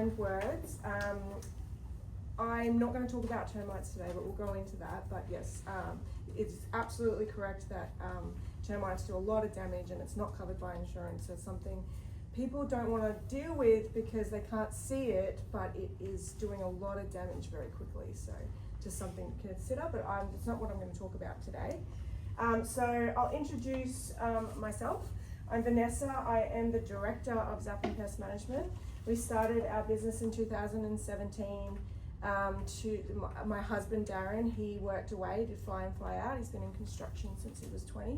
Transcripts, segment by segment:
kind words. I'm not going to talk about termites today, but we'll go into that. But yes, it's absolutely correct that termites do a lot of damage, and it's not covered by insurance. It's something people don't want to deal with because they can't see it, but it is doing a lot of damage very quickly. So just something to consider, but it's not what I'm going to talk about today. So I'll introduce myself. I'm Vanessa. I am the director of Zapem Pest Management. We started our business in 2017. My husband Darren, he worked away, did fly in, fly out. He's been in construction since he was 20.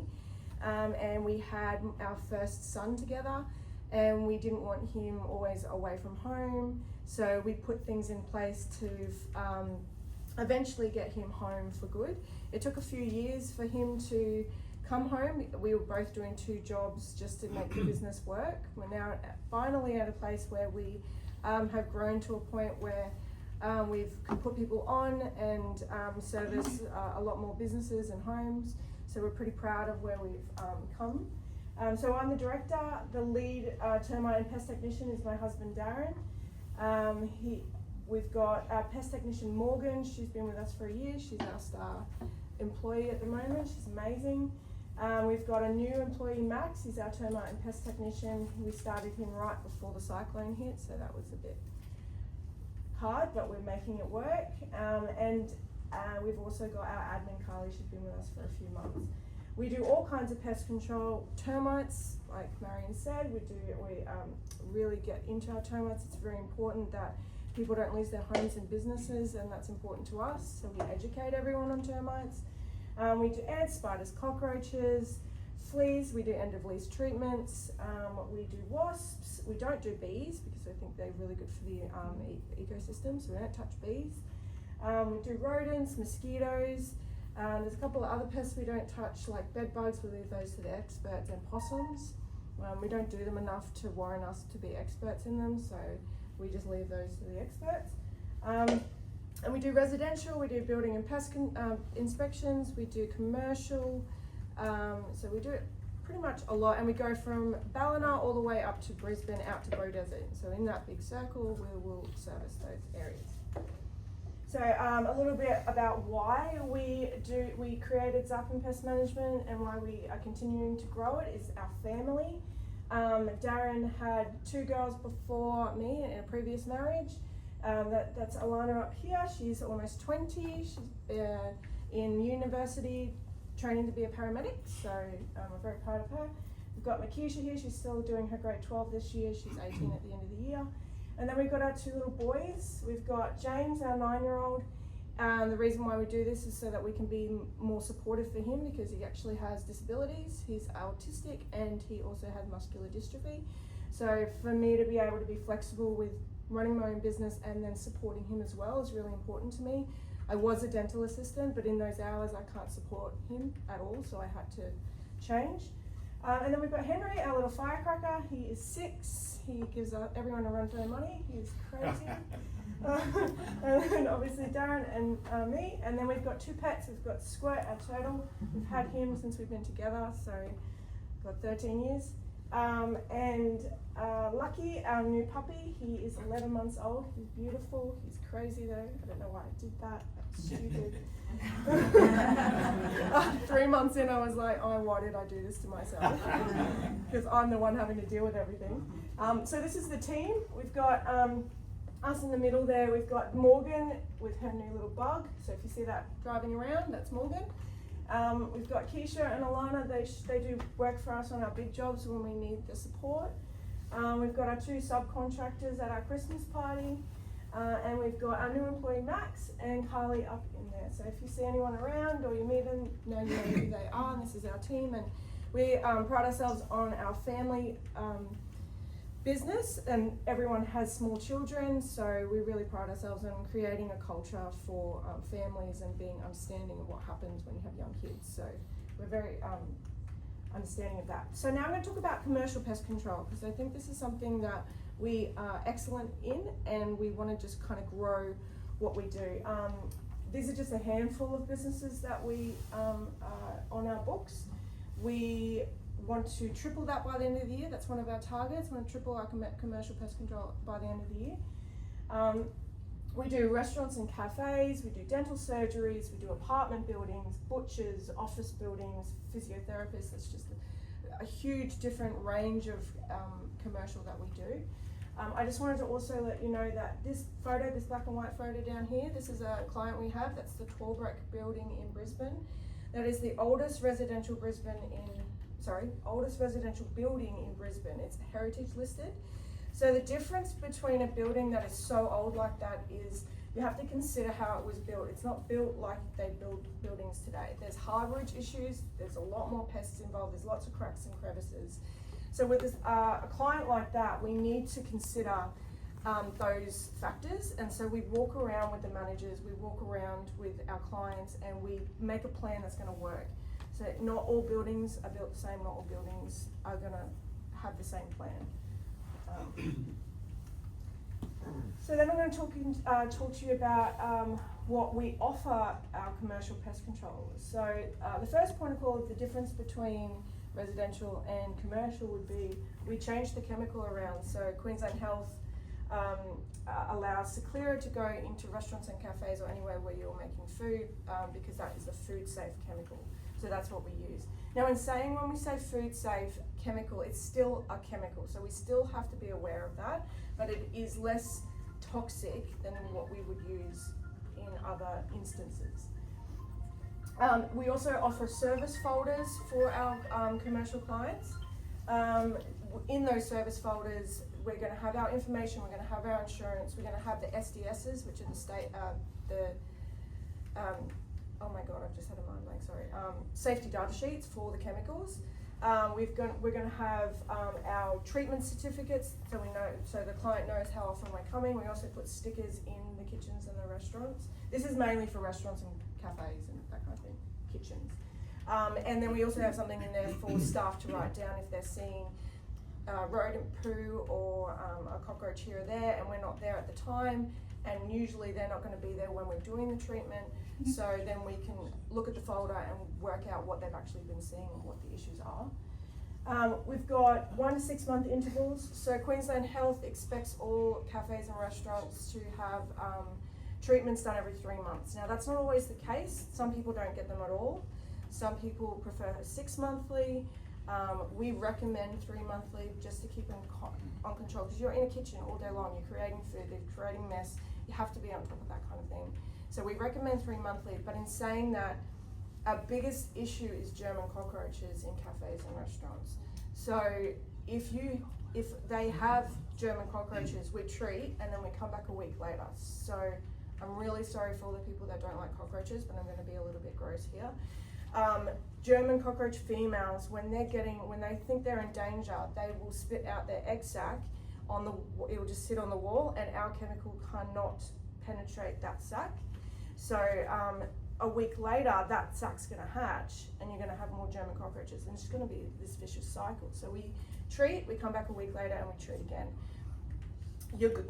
And we had our first son together, and we didn't want him always away from home. So we put things in place to eventually get him home for good. It took a few years for him to come home. We were both doing 2 jobs just to make the business work. We're now finally at a place where we have grown to a point where we can put people on and service a lot more businesses and homes. So we're pretty proud of where we've come. So I'm the director. The lead termite and pest technician is my husband Darren. We've got our pest technician Morgan. She's been with us for a year. She's our star employee at the moment. She's amazing. We've got a new employee, Max. He's our termite and pest technician. We started him right before the cyclone hit, so that was a bit hard, but we're making it work. And we've also got our admin, Carly. She's been with us for a few months. We do all kinds of pest control. Termites, like Marion said, we really get into our termites. It's very important that people don't lose their homes and businesses, and that's important to us, so we educate everyone on termites. We do ants, spiders, cockroaches, fleas. We do end-of-lease treatments. We do wasps. We don't do bees because I think they're really good for the ecosystem, so we don't touch bees. We do rodents, mosquitoes. There's a couple of other pests we don't touch, like bed bugs. We leave those to the experts, and possums. We don't do them enough to warrant us to be experts in them, so we just leave those to the experts. And we do residential, we do building and pest inspections, we do commercial, so we do it pretty much a lot, and we go from Ballina all the way up to Brisbane, out to Beaudesert. So in that big circle, we will service those areas. So a little bit about why we created Zapem Pest Management and why we are continuing to grow it is our family. Darren had 2 girls before me in a previous marriage. That's Alana up here. She's almost 20. She's in university training to be a paramedic, so I'm very proud of her. We've got Makisha here. She's still doing her grade 12 this year. She's 18 at the end of the year. And then we've got our 2 little boys. We've got James, our 9-year-old. The reason why we do this is so that we can be more supportive for him because he actually has disabilities. He's autistic and he also has muscular dystrophy. So for me to be able to be flexible with running my own business and then supporting him as well is really important to me. I was a dental assistant, but in those hours I can't support him at all, so I had to change. And then we've got Henry, our little firecracker. He is 6. He gives everyone a run for their money. He's crazy. And then obviously Darren and me. And then we've got 2 pets. We've got Squirt, our turtle. We've had him since we've been together, so we've got 13 years. And Lucky, our new puppy. He is 11 months old. He's beautiful. He's crazy though. I don't know why I did that. That's stupid. 3 months in, I was like, oh, why did I do this to myself? Because I'm the one having to deal with everything. So this is the team. We've got us in the middle there. We've got Morgan with her new little bug. So if you see that driving around, that's Morgan. We've got Keisha and Alana. They do work for us on our big jobs when we need the support. We've got our 2 subcontractors at our Christmas party. And we've got our new employee Max and Carly up in there. So if you see anyone around or you meet them, you know who they are, and this is our team. And we pride ourselves on our family business, and everyone has small children, so we really pride ourselves on creating a culture for families and being understanding of what happens when you have young kids. So we're very understanding of that. So now I'm going to talk about commercial pest control, because I think this is something that we are excellent in, and we want to just kind of grow what we do. These are just a handful of businesses that we on our books. We want to triple that by the end of the year. That's one of our targets. We want to triple our commercial pest control by the end of the year. We do restaurants and cafes, we do dental surgeries, we do apartment buildings, butchers, office buildings, physiotherapists. It's just a huge different range of commercial that we do. I just wanted to also let you know that this photo, this black and white photo down here, this is a client we have, that's the Torbreck building in Brisbane. That is the oldest residential building in Brisbane. It's heritage listed. So the difference between a building that is so old like that is you have to consider how it was built. It's not built like they build buildings today. There's harborage issues, there's a lot more pests involved, there's lots of cracks and crevices. So with this, a client like that, we need to consider those factors, and so we walk around with the managers, we walk around with our clients, and we make a plan that's going to work. So not all buildings are built the same, not all buildings are going to have the same plan. So then I'm going to talk to you about what we offer our commercial pest controllers. So the first point of call, the difference between residential and commercial would be we change the chemical around. So Queensland Health allows Ciclera to go into restaurants and cafes or anywhere where you're making food because that is a food safe chemical. So that's what we use. Now in saying, when we say food safe chemical, it's still a chemical. So we still have to be aware of that, but it is less toxic than what we would use in other instances. We also offer service folders for our commercial clients. In those service folders, we're going to have our information, we're going to have our insurance, we're going to have the SDSs, which are the state, oh my god, I've just had a mind blank, sorry. Safety data sheets for the chemicals. We're going to have our treatment certificates, so we know, so the client knows how often we're coming. We also put stickers in the kitchens and the restaurants. This is mainly for restaurants and cafes and that kind of thing, kitchens. And then we also have something in there for staff to write down if they're seeing rodent poo or a cockroach here or there, and we're not there at the time, and usually they're not going to be there when we're doing the treatment. So then we can look at the folder and work out what they've actually been seeing and what the issues are. We've got 1 to 6 month intervals. So Queensland Health expects all cafes and restaurants to have treatments done every 3 months. Now that's not always the case. Some people don't get them at all. Some people prefer 6 monthly. We recommend 3 monthly just to keep them on control, because you're in a kitchen all day long, you're creating food, they're creating mess, you have to be on top of that kind of thing. So we recommend 3 monthly, but in saying that, our biggest issue is German cockroaches in cafes and restaurants. So if they have German cockroaches, we treat and then we come back a week later. So I'm really sorry for all the people that don't like cockroaches, but I'm going to be a little bit gross here. German cockroach females, when they think they're in danger, they will spit out their egg sac it will just sit on the wall, and our chemical cannot penetrate that sac. So a week later, that sac's going to hatch, and you're going to have more German cockroaches, and it's just going to be this vicious cycle. So we treat, we come back a week later, and we treat again.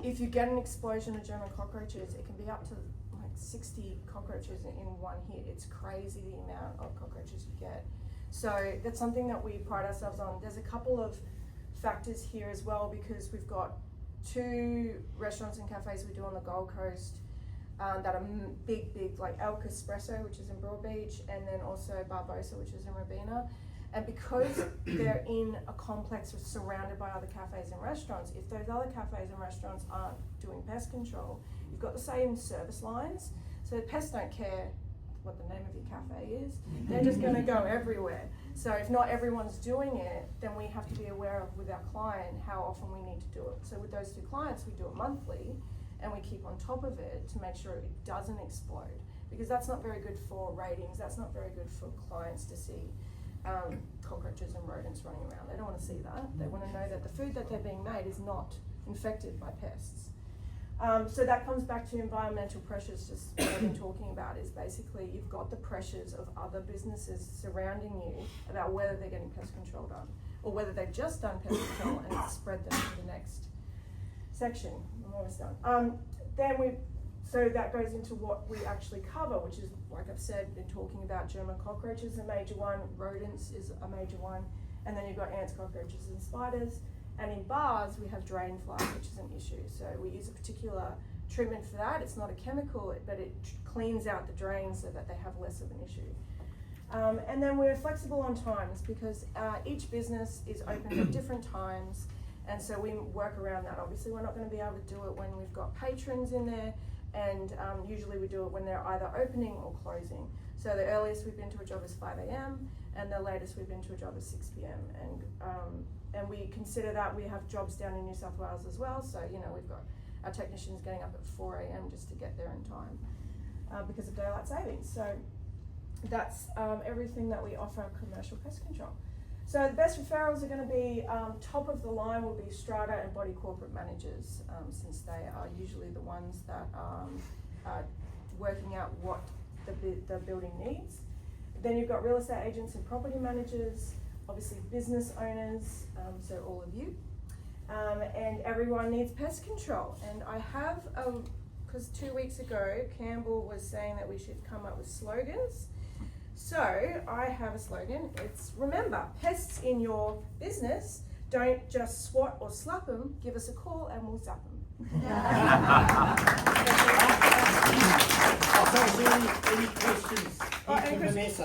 If you get an explosion of German cockroaches, it can be up to like 60 cockroaches in one hit. It's crazy the amount of cockroaches you get. So that's something that we pride ourselves on. There's a couple of factors here as well, because we've got 2 restaurants and cafes we do on the Gold Coast that are big, like El Espresso, which is in Broadbeach, and then also Barbosa, which is in Robina. And because they're in a complex surrounded by other cafes and restaurants, if those other cafes and restaurants aren't doing pest control, you've got the same service lines. So the pests don't care what the name of your cafe is. They're just going to go everywhere. So if not everyone's doing it, then we have to be aware of with our client how often we need to do it. So with those 2 clients, we do it monthly, and we keep on top of it to make sure it doesn't explode, because that's not very good for ratings. That's not very good for clients to see cockroaches and rodents running around. They don't want to see that. They want to know that the food that they're being made is not infected by pests. So that comes back to environmental pressures. Just what I've been talking about is basically you've got the pressures of other businesses surrounding you about whether they're getting pest control done, or whether they've just done pest control and it's spread them to the next section. I'm almost done. So that goes into what we actually cover, which is, like I've said, been talking about German cockroaches, a major one, rodents is a major one, and then you've got ants, cockroaches, and spiders. And in bars, we have drain flies, which is an issue. So we use a particular treatment for that. It's not a chemical, but it cleans out the drains so that they have less of an issue. And then we're flexible on times because each business is open at different times, and so we work around that. Obviously, we're not going to be able to do it when we've got patrons in there, and usually we do it when they're either opening or closing. So the earliest we've been to a job is 5 a.m. and the latest we've been to a job is 6 p.m. And we consider that we have jobs down in New South Wales as well. So, you know, we've got our technicians getting up at 4 a.m. just to get there in time because of daylight savings. So that's everything that we offer commercial pest control. So the best referrals are going to be, top of the line will be strata and body corporate managers, since they are usually the ones that are working out what the building needs. Then you've got real estate agents and property managers, obviously business owners, so all of you. And everyone needs pest control. And I have, because 2 weeks ago, Campbell was saying that we should come up with slogans. So I have a slogan. It's remember, pests in your business, don't just swat or slap them, give us a call and we'll zap them. Any questions? Any questions? Vanessa.